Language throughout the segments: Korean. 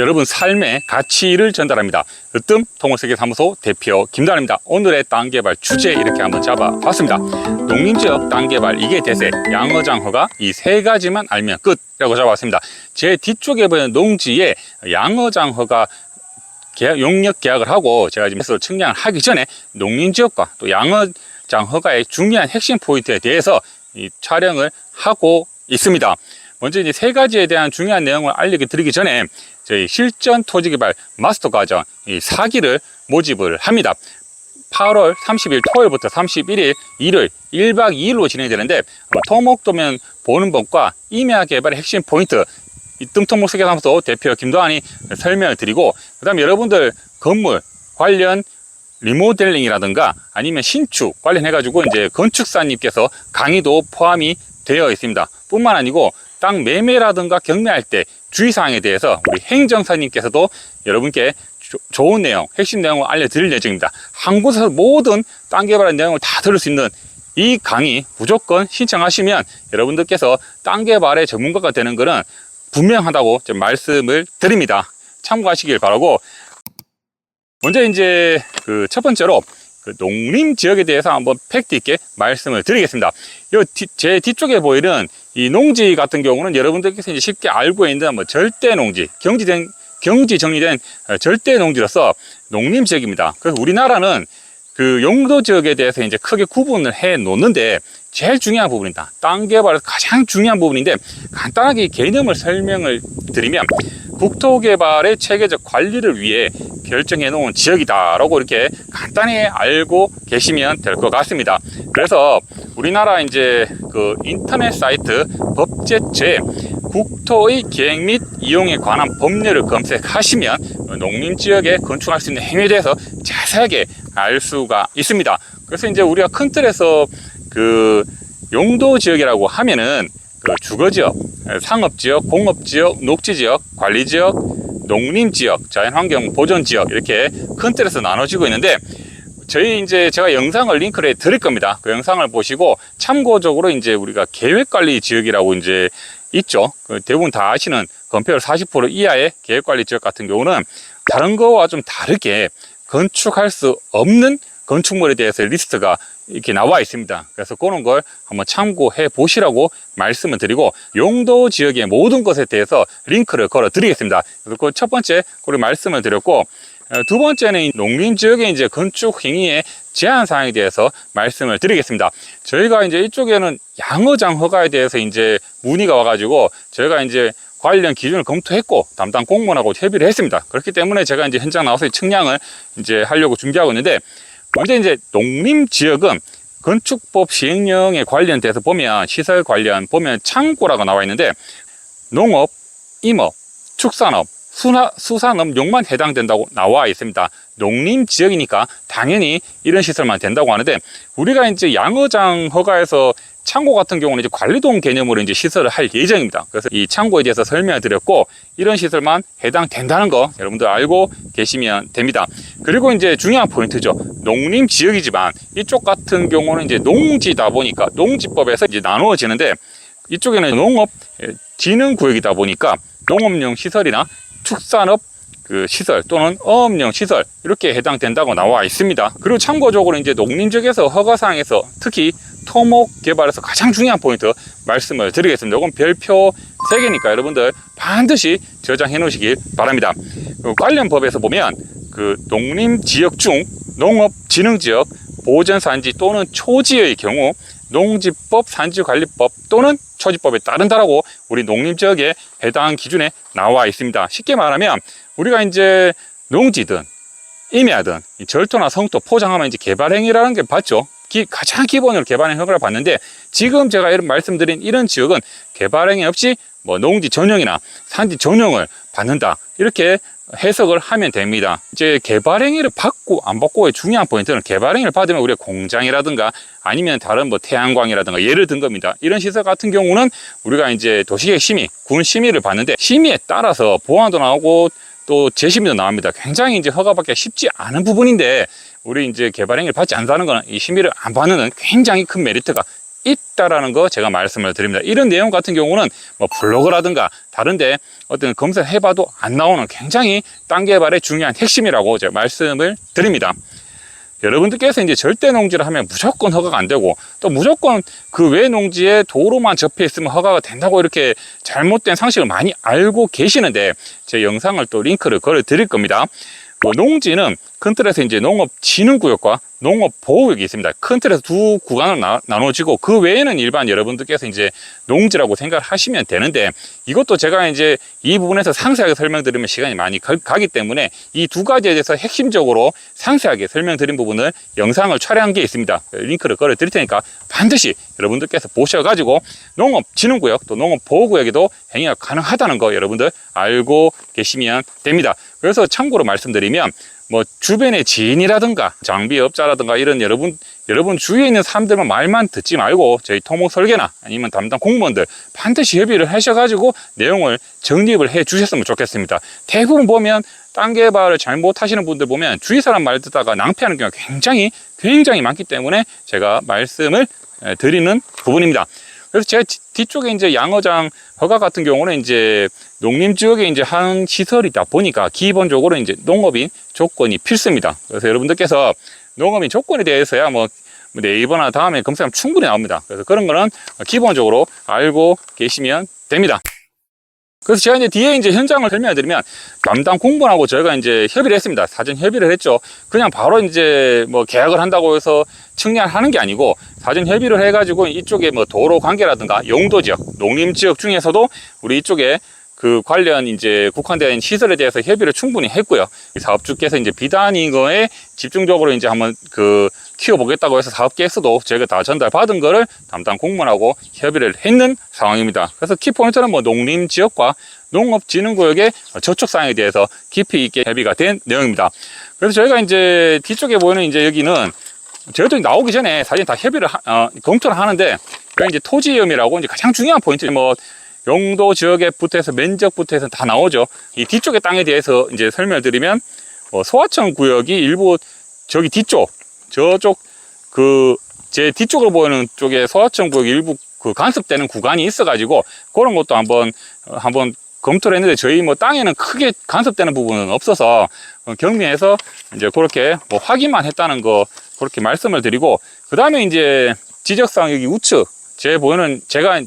여러분 삶의 가치를 전달합니다. 으뜸 통합세계사무소 대표 김단입니다. 오늘의 땅개발 주제 이렇게 한번 잡아봤습니다. 농림지역 땅개발 이게 대세, 양어장허가 이 세 가지만 알면 끝이라고 잡아봤습니다. 제 뒤쪽에 보이는 농지에 양어장허가 용역 계약을 하고 제가 지금 해서 측량을 하기 전에 농림지역과 또 양어장허가의 중요한 핵심 포인트에 대해서 이 촬영을 하고 있습니다. 먼저 이제 세 가지에 대한 중요한 내용을 알려드리기 전에 저희 실전 토지개발 마스터 과정 이 4기를 모집을 합니다. 8월 30일 토요일부터 31일 일요일 1박 2일로 진행되는데 토목도면 보는 법과 임야 개발의 핵심 포인트 이 뜸통목세계사무소 대표 김도환이 설명을 드리고, 그 다음에 여러분들 건물 관련 리모델링이라든가 아니면 신축 관련해 가지고 이제 건축사님께서 강의도 포함이 되어 있습니다. 뿐만 아니고 땅 매매라든가 경매할 때 주의사항에 대해서 우리 행정사님께서도 여러분께 좋은 내용, 핵심 내용을 알려드릴 예정입니다. 한 곳에서 모든 땅 개발의 내용을 다 들을 수 있는 이 강의 무조건 신청하시면 여러분들께서 땅 개발의 전문가가 되는 것은 분명하다고 좀 말씀을 드립니다. 참고하시길 바라고, 먼저 이제 그 첫 번째로 그 농림 지역에 대해서 한번 팩트 있게 말씀을 드리겠습니다. 제 뒤쪽에 보이는 이 농지 같은 경우는 여러분들께서 이제 쉽게 알고 있는 뭐 절대 농지, 경지 정리된 절대 농지로서 농림 지역입니다. 그래서 우리나라는 그 용도 지역에 대해서 이제 크게 구분을 해 놓는데 제일 중요한 부분이다. 땅 개발에서 가장 중요한 부분인데 간단하게 개념을 설명을 드리면 국토개발의 체계적 관리를 위해 결정해 놓은 지역이다라고 이렇게 간단히 알고 계시면 될 것 같습니다. 그래서 우리나라 이제 그 인터넷 사이트 법제처에 국토의 계획 및 이용에 관한 법률을 검색하시면 농림지역에 건축할 수 있는 행위에 대해서 자세하게 알 수가 있습니다. 그래서 이제 우리가 큰 틀에서 그 용도지역이라고 하면은 그 주거지역, 상업지역, 공업지역, 녹지지역, 관리지역, 농림지역, 자연환경 보존지역 이렇게 큰 틀에서 나눠지고 있는데, 저희 이제 제가 영상을 링크를 해 드릴 겁니다. 그 영상을 보시고 참고적으로 이제 우리가 계획관리지역이라고 이제 있죠. 그 대부분 다 아시는 건폐율 40% 이하의 계획관리지역 같은 경우는 다른 거와 좀 다르게 건축할 수 없는 건축물에 대해서 리스트가 이렇게 나와 있습니다. 그래서 그런 걸 한번 참고해 보시라고 말씀을 드리고, 용도 지역의 모든 것에 대해서 링크를 걸어 드리겠습니다. 그래서 그 첫 번째 우리 말씀을 드렸고, 두 번째는 농림 지역의 이제 건축 행위의 제한 사항에 대해서 말씀을 드리겠습니다. 저희가 이제 이쪽에는 양어장 허가에 대해서 이제 문의가 와가지고 저희가 이제 관련 기준을 검토했고 담당 공무원하고 협의를 했습니다. 그렇기 때문에 제가 이제 현장 나와서 측량을 이제 하려고 준비하고 있는데, 먼저 이제 농림 지역은 건축법 시행령에 관련돼서 보면 시설 관련 보면 창고라고 나와 있는데 농업, 임업, 축산업, 수산업용만 해당된다고 나와 있습니다. 농림 지역이니까 당연히 이런 시설만 된다고 하는데, 우리가 이제 양어장 허가에서 창고 같은 경우는 이제 관리동 개념으로 이제 시설을 할 예정입니다. 그래서 이 창고에 대해서 설명을 드렸고, 이런 시설만 해당된다는 거 여러분들 알고 계시면 됩니다. 그리고 이제 중요한 포인트죠. 농림 지역이지만 이쪽 같은 경우는 이제 농지다 보니까 농지법에서 이제 나누어지는데, 이쪽에는 농업 진흥 구역이다 보니까 농업용 시설이나 축산업 그 시설 또는 어업용 시설 이렇게 해당된다고 나와 있습니다. 그리고 참고적으로 이제 농림지역에서 허가사항에서 특히 토목 개발에서 가장 중요한 포인트 말씀을 드리겠습니다. 이건 별표 3개니까 여러분들 반드시 저장해 놓으시길 바랍니다. 관련 법에서 보면 그 농림지역 중 농업진흥지역 보전산지 또는 초지의 경우 농지법, 산지관리법 또는 초지법에 따른다라고 우리 농림지역에 해당 기준에 나와 있습니다. 쉽게 말하면 우리가 이제 농지든 임야든 절토나 성토 포장하면 이제 개발행위라는 게 봤죠. 가장 기본으로 개발행위 허가를 받는데, 지금 제가 이런 말씀드린 이런 지역은 개발행위 없이 뭐 농지 전용이나 산지 전용을 받는다 이렇게 해석을 하면 됩니다. 이제 개발행위를 받고 안 받고의 중요한 포인트는, 개발행위를 받으면 우리가 공장이라든가 아니면 다른 뭐 태양광이라든가 예를 든 겁니다. 이런 시설 같은 경우는 우리가 이제 도시계획 심의, 군 심의를 받는데 심의에 따라서 보안도 나오고 또 재심의도 나옵니다. 굉장히 이제 허가받기가 쉽지 않은 부분인데, 우리 이제 개발행위를 받지 않는다는 거는 이 심의를 안 받는 굉장히 큰 메리트가 있다라는 거 제가 말씀을 드립니다. 이런 내용 같은 경우는 뭐 블로그라든가 다른데 어떤 검색해봐도 안 나오는 굉장히 땅 개발의 중요한 핵심이라고 제가 말씀을 드립니다. 여러분들께서 이제 절대 농지를 하면 무조건 허가가 안 되고 또 무조건 그 외 농지에 도로만 접해 있으면 허가가 된다고 이렇게 잘못된 상식을 많이 알고 계시는데 제 영상을 또 링크를 걸어 드릴 겁니다. 농지는 큰 틀에서 이제 농업진흥구역과 농업보호구역이 있습니다. 큰 틀에서 두 구간으로 나눠지고 그 외에는 일반 여러분들께서 이제 농지라고 생각을 하시면 되는데 이것도 제가 이제 이 부분에서 상세하게 설명드리면 시간이 많이 가기 때문에 이 두 가지에 대해서 핵심적으로 상세하게 설명드린 부분을 영상을 촬영한 게 있습니다. 링크를 걸어 드릴 테니까 반드시 여러분들께서 보셔가지고 농업진흥구역 또 농업보호구역에도 행위가 가능하다는 거 여러분들 알고 계시면 됩니다. 그래서 참고로 말씀드리면 뭐 주변의 지인이라든가 장비업자라든가 이런 여러분 주위에 있는 사람들만 말만 듣지 말고 저희 토목설계나 아니면 담당 공무원들 반드시 협의를 하셔가지고 내용을 정립을 해 주셨으면 좋겠습니다. 대부분 보면 땅 개발을 잘못하시는 분들 보면 주위 사람 말 듣다가 낭패하는 경우가 굉장히 많기 때문에 제가 말씀을 드리는 부분입니다. 그래서 제가 뒤쪽에 이제 양어장 허가 같은 경우는 이제 농림지역에 이제 한 시설이다 보니까 기본적으로 이제 농업인 조건이 필수입니다. 그래서 여러분들께서 농업인 조건에 대해서야 뭐 네이버나 다음에 검색하면 충분히 나옵니다. 그래서 그런 거는 기본적으로 알고 계시면 됩니다. 그래서 제가 이제 뒤에 이제 현장을 설명드리면 담당 공무원하고 저희가 이제 협의를 했습니다. 사전 협의를 했죠. 그냥 바로 이제 뭐 계약을 한다고 해서 측량하는 게 아니고 사전 협의를 해가지고 이쪽에 뭐 도로 관계라든가 용도 지역, 농림 지역 중에서도 우리 이쪽에 그 관련 이제 국한된 시설에 대해서 협의를 충분히 했고요. 사업주께서 이제 비단인 거에 집중적으로 이제 한번 그 키워보겠다고 해서 사업 계획서도 저희가 다 전달받은 거를 담당 공무원하고 협의를 했는 상황입니다. 그래서 키포인트는 뭐 농림 지역과 농업진흥구역의 저촉 사항에 대해서 깊이 있게 협의가 된 내용입니다. 그래서 저희가 이제 뒤쪽에 보이는 이제 여기는 저희도 나오기 전에 사실 다 협의를 검토를 하는데 여기 이제 토지위험이라고 이제 가장 중요한 포인트 뭐 용도 지역에부터 해서 면적부터 해서 다 나오죠. 이 뒤쪽의 땅에 대해서 이제 설명을 드리면 소하천 구역이 일부 저기 뒤쪽 저쪽 그 제 뒤쪽으로 보이는 쪽에 소하천 구역 일부 그 간섭되는 구간이 있어 가지고 그런 것도 한번 검토를 했는데 저희 뭐 땅에는 크게 간섭되는 부분은 없어서 경미해서 이제 그렇게 뭐 확인만 했다는 거 그렇게 말씀을 드리고 그 다음에 이제 지적상 여기 우측 제가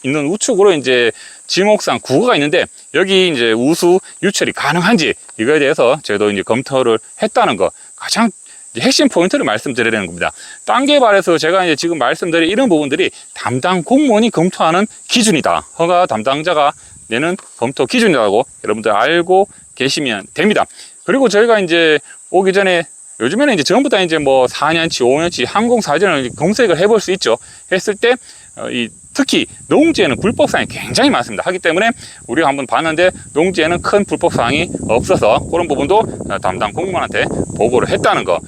있는 우측으로 이제 지목상 국어가 있는데 여기 이제 우수 유출이 가능한지 이거에 대해서 저희도 이제 검토를 했다는 거 가장 핵심 포인트를 말씀드리는 겁니다. 땅 개발에서 제가 이제 지금 말씀드린 이런 부분들이 담당 공무원이 검토하는 기준이다. 허가 담당자가 내는 검토 기준이라고 여러분들 알고 계시면 됩니다. 그리고 저희가 이제 오기 전에 요즘에는 이제 전부 다 이제 뭐 4년치, 5년치 항공사전을 검색을 해볼 수 있죠. 했을 때 특히 농지에는 불법사항이 굉장히 많습니다. 하기 때문에 우리가 한번 봤는데 농지에는 큰 불법사항이 없어서 그런 부분도 담당 공무원한테 보고를 했다는 거.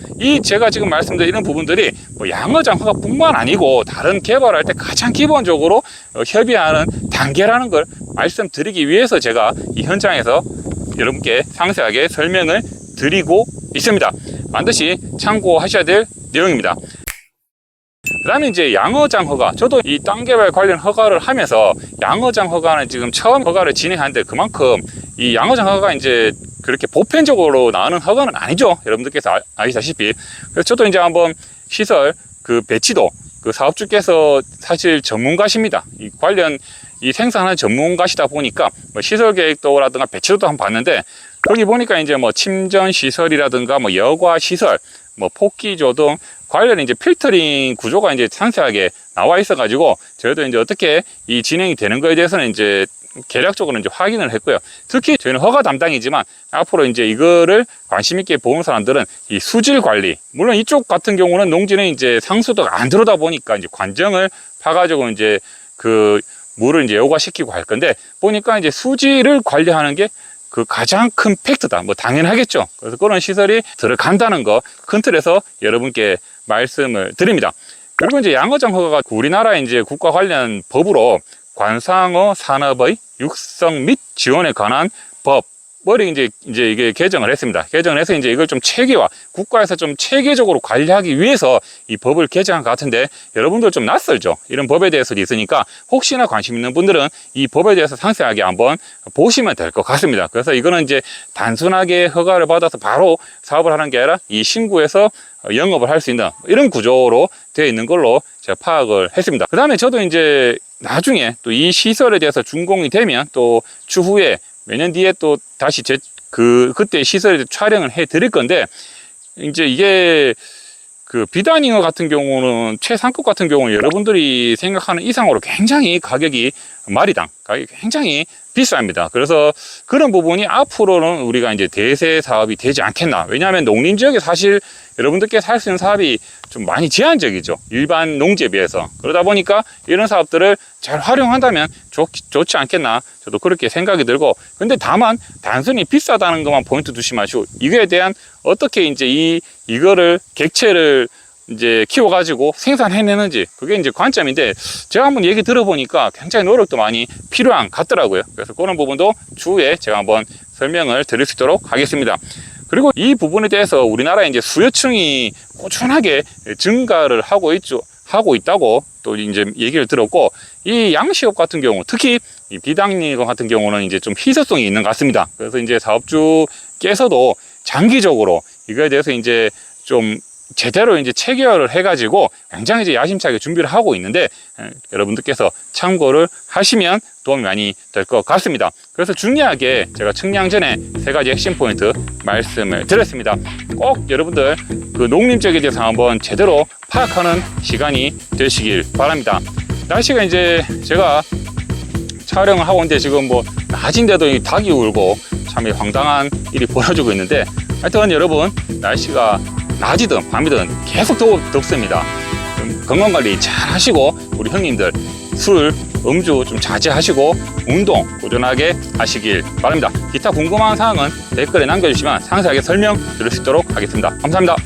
제가 지금 말씀드린 이런 부분들이 뭐 양어장 허가뿐만 아니고 다른 개발할 때 가장 기본적으로 협의하는 단계라는 걸 말씀드리기 위해서 제가 이 현장에서 여러분께 상세하게 설명을 드리고 있습니다. 반드시 참고하셔야 될 내용입니다. 그 다음에 이제 양어장 허가. 저도 이 땅 개발 관련 허가를 하면서 양어장 허가는 지금 처음 허가를 진행하는데 그만큼 이 양어장 허가가 이제 그렇게 보편적으로 나오는 허가는 아니죠. 여러분들께서 아시다시피. 그래서 저도 이제 한번 시설 그 배치도 그 사업주께서 사실 전문가십니다. 이 관련 이 생산하는 전문가시다 보니까 뭐 시설 계획도라든가 배치도도 한번 봤는데 거기 보니까 이제 뭐 침전 시설이라든가 뭐 여과 시설 뭐 폭기조 등 관련 이제 필터링 구조가 이제 상세하게 나와 있어 가지고 저희도 이제 어떻게 이 진행이 되는 거에 대해서는 이제 계략적으로 이제 확인을 했고요. 특히 저희는 허가 담당이지만 앞으로 이제 이거를 관심 있게 보는 사람들은 이 수질 관리, 물론 이쪽 같은 경우는 농지는 이제 상수도가 안 들어오다 보니까 이제 관정을 파가지고 이제 그 물을 이제 요과시키고 할 건데 보니까 이제 수질을 관리하는 게 그 가장 큰 팩트다. 뭐 당연하겠죠. 그래서 그런 시설이 들어간다는 거 큰 틀에서 여러분께 말씀을 드립니다. 그리고 이제 양어장 허가가 우리나라 이제 국가 관련 법으로 관상어 산업의 육성 및 지원에 관한 법을 이제 이게 개정을 했습니다. 개정을 해서 이제 이걸 좀 체계화, 국가에서 좀 체계적으로 관리하기 위해서 이 법을 개정한 것 같은데, 여러분들 좀 낯설죠? 이런 법에 대해서도 있으니까 혹시나 관심 있는 분들은 이 법에 대해서 상세하게 한번 보시면 될 것 같습니다. 그래서 이거는 이제 단순하게 허가를 받아서 바로 사업을 하는 게 아니라 이 신고해서 영업을 할 수 있는 이런 구조로 되어 있는 걸로 제가 파악을 했습니다. 그 다음에 저도 이제 나중에 또 이 시설에 대해서 준공이 되면 또 추후에 몇 년 뒤에 또 다시 그때 시설에 촬영을 해 드릴 건데, 이제 이게 그 비단잉어 같은 경우는 최상급 같은 경우는 여러분들이 생각하는 이상으로 굉장히 마리당 가격이 굉장히 비쌉니다. 그래서 그런 부분이 앞으로는 우리가 이제 대세 사업이 되지 않겠나. 왜냐하면 농림 지역에 사실 여러분들께서 할 수 있는 사업이 좀 많이 제한적이죠. 일반 농지에 비해서. 그러다 보니까 이런 사업들을 잘 활용한다면 좋지 않겠나. 저도 그렇게 생각이 들고, 근데 다만 단순히 비싸다는 것만 포인트 두지 마시고, 이거에 대한 어떻게 이제 이거를 객체를 이제 키워가지고 생산해내는지, 그게 이제 관점인데, 제가 한번 얘기 들어보니까 굉장히 노력도 많이 필요한 것 같더라고요. 그래서 그런 부분도 추후에 제가 한번 설명을 드릴 수 있도록 하겠습니다. 그리고 이 부분에 대해서 우리나라에 이제 수요층이 꾸준하게 증가를 하고 있다고 또 이제 얘기를 들었고, 이 양식업 같은 경우, 특히 이 비단잉어 같은 경우는 이제 좀 희소성이 있는 것 같습니다. 그래서 이제 사업주께서도 장기적으로 이거에 대해서 이제 좀 제대로 이제 체계화를 해가지고 굉장히 이제 야심차게 준비를 하고 있는데, 여러분들께서 참고를 하시면 도움이 많이 될 것 같습니다. 그래서 중요하게 제가 측량 전에 3가지 핵심 포인트 말씀을 드렸습니다. 꼭 여러분들 그 농림 지역에 대해서 한번 제대로 파악하는 시간이 되시길 바랍니다. 날씨가 이제 제가 촬영을 하고 있는데 지금 뭐 낮인데도 이 닭이 울고 참 황당한 일이 벌어지고 있는데, 하여튼 여러분 날씨가 낮이든 밤이든 계속 덥습니다. 건강관리 잘 하시고, 우리 형님들 술, 음주 좀 자제하시고 운동 꾸준하게 하시길 바랍니다. 기타 궁금한 사항은 댓글에 남겨주시면 상세하게 설명 드릴 수 있도록 하겠습니다. 감사합니다.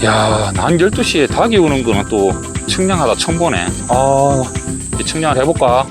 야, 낮 12시에 닭이 우는 거는 또 측량하다 처음 보네. 측량을 해볼까?